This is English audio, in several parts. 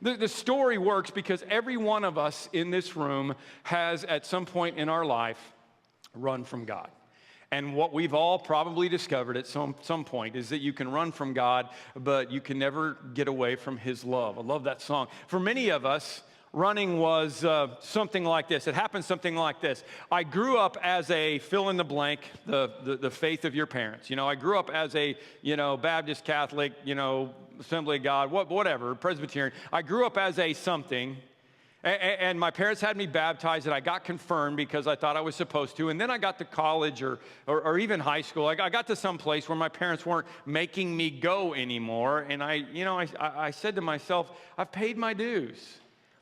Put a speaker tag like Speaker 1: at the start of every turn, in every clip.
Speaker 1: The story works because every one of us in this room has, at some point in our life, run from God. And what we've all probably discovered at some point is that you can run from God, but you can never get away from His love. I love that song. For many of us, running was something like this. It happened something like this. I grew up as a fill in the blank, the faith of your parents. I grew up as a, Baptist, Catholic, Assembly of God, whatever, Presbyterian. I grew up as a something. And my parents had me baptized, and I got confirmed because I thought I was supposed to. And then I got to college or even high school. I got to some place where my parents weren't making me go anymore. And I said to myself, I've paid my dues.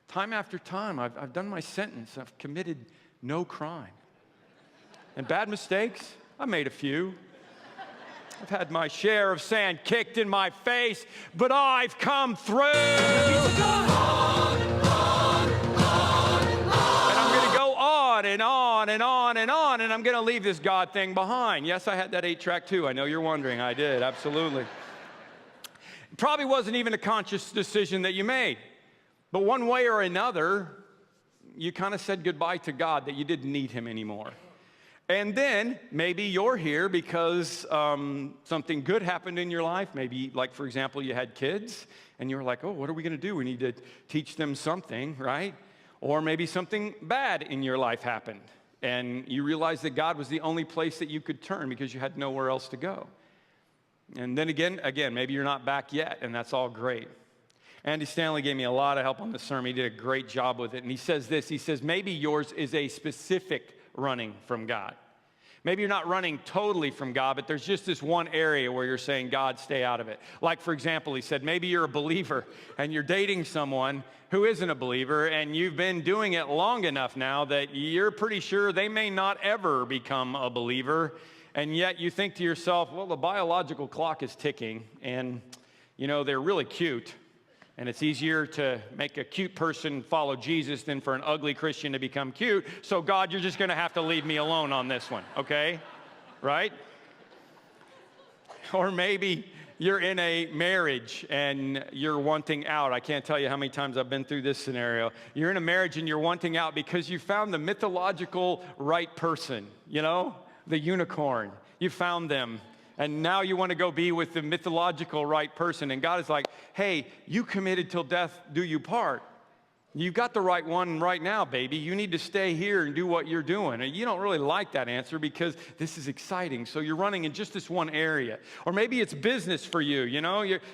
Speaker 1: Time after time, I've done my sentence. I've committed no crime. And bad mistakes, I made a few. I've had my share of sand kicked in my face, but I've come through. And on and on and on, and I'm going to leave this God thing behind. Yes, I had that 8-track too. I know you're wondering. I did, absolutely. It probably wasn't even a conscious decision that you made. But one way or another, you kind of said goodbye to God, that you didn't need Him anymore. And then maybe you're here because something good happened in your life. Maybe, like, for example, you had kids, and you were like, oh, what are we going to do? We need to teach them something, right? Or maybe something bad in your life happened, and you realized that God was the only place that you could turn because you had nowhere else to go. And then again, maybe you're not back yet, and that's all great. Andy Stanley gave me a lot of help on this sermon. He did a great job with it, and he says this. He says, maybe yours is a specific running from God. Maybe you're not running totally from God, but there's just this one area where you're saying, God, stay out of it. Like, for example, he said, maybe you're a believer and you're dating someone who isn't a believer, and you've been doing it long enough now that you're pretty sure they may not ever become a believer, and yet you think to yourself, well, the biological clock is ticking, and, they're really cute. And it's easier to make a cute person follow Jesus than for an ugly Christian to become cute. So, God, you're just going to have to leave me alone on this one, okay? Right? Or maybe you're in a marriage and you're wanting out. I can't tell you how many times I've been through this scenario. You're in a marriage and you're wanting out because you found the mythological right person, the unicorn. You found them. And now you want to go be with the mythological right person. And God is like, hey, you committed till death do you part. You got the right one right now, baby. You need to stay here and do what you're doing. And you don't really like that answer because this is exciting. So you're running in just this one area. Or maybe it's business for you.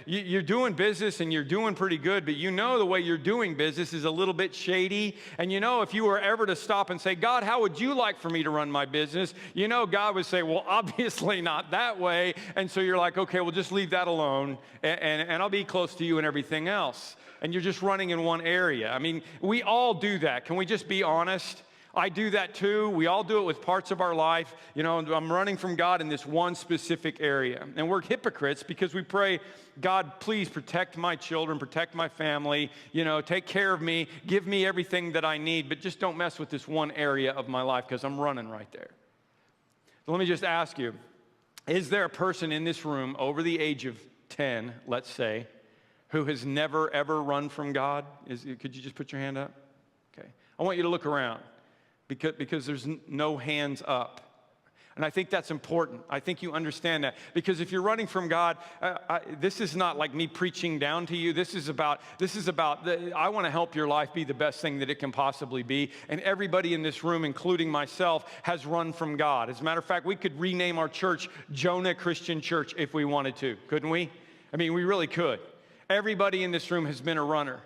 Speaker 1: You're doing business and you're doing pretty good, but the way you're doing business is a little bit shady. And if you were ever to stop and say, God, how would you like for me to run my business? God would say, well, obviously not that way. And so you're like, okay, well, just leave that alone and I'll be close to you and everything else. And you're just running in one area. I mean, we all do that. Can we just be honest? I do that too. We all do it with parts of our life. I'm running from God in this one specific area. And we're hypocrites because we pray, God, please protect my children, protect my family, take care of me, give me everything that I need, but just don't mess with this one area of my life because I'm running right there. So let me just ask you, is there a person in this room over the age of 10, let's say, who has never, ever run from God? Could you just put your hand up? Okay. I want you to look around because there's no hands up. And I think that's important. I think you understand that. Because if you're running from God, this is not like me preaching down to you. This is about, I want to help your life be the best thing that it can possibly be. And everybody in this room, including myself, has run from God. As a matter of fact, we could rename our church Jonah Christian Church if we wanted to, couldn't we? I mean, we really could. Everybody in this room has been a runner.